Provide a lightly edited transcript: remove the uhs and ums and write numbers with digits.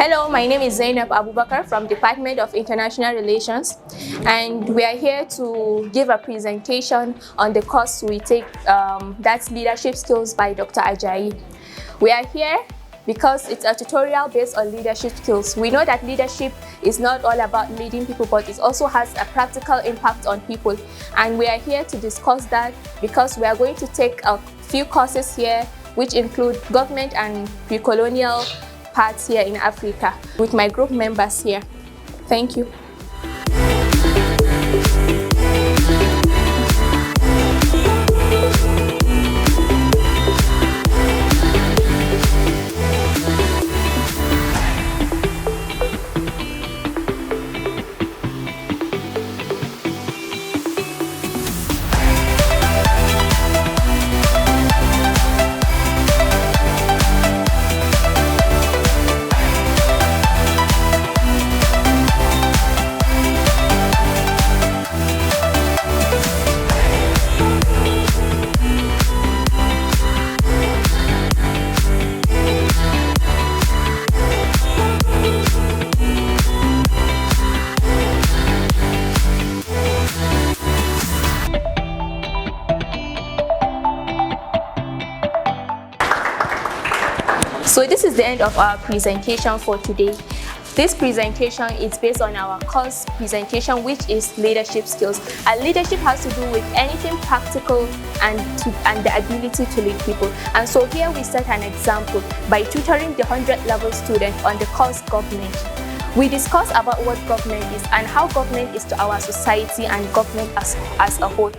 Hello, my name is Zainab Abubakar from Department of International Relations, and we are here to give a presentation on the course we take, that's Leadership Skills by Dr. Ajayi. We are here because it's a tutorial based on leadership skills. We know that leadership is not all about leading people, but it also has a practical impact on people. And we are here to discuss that because we are going to take a few courses here, which include government and pre-colonial parts here in Africa with my group members here. Thank you. So this is the end of our presentation for today. This presentation is based on our course presentation, which is leadership skills. And leadership has to do with anything practical and the ability to lead people. And so here we set an example by tutoring the 100-level student on the course government. We discuss about what government is and how government is to our society and government as a whole.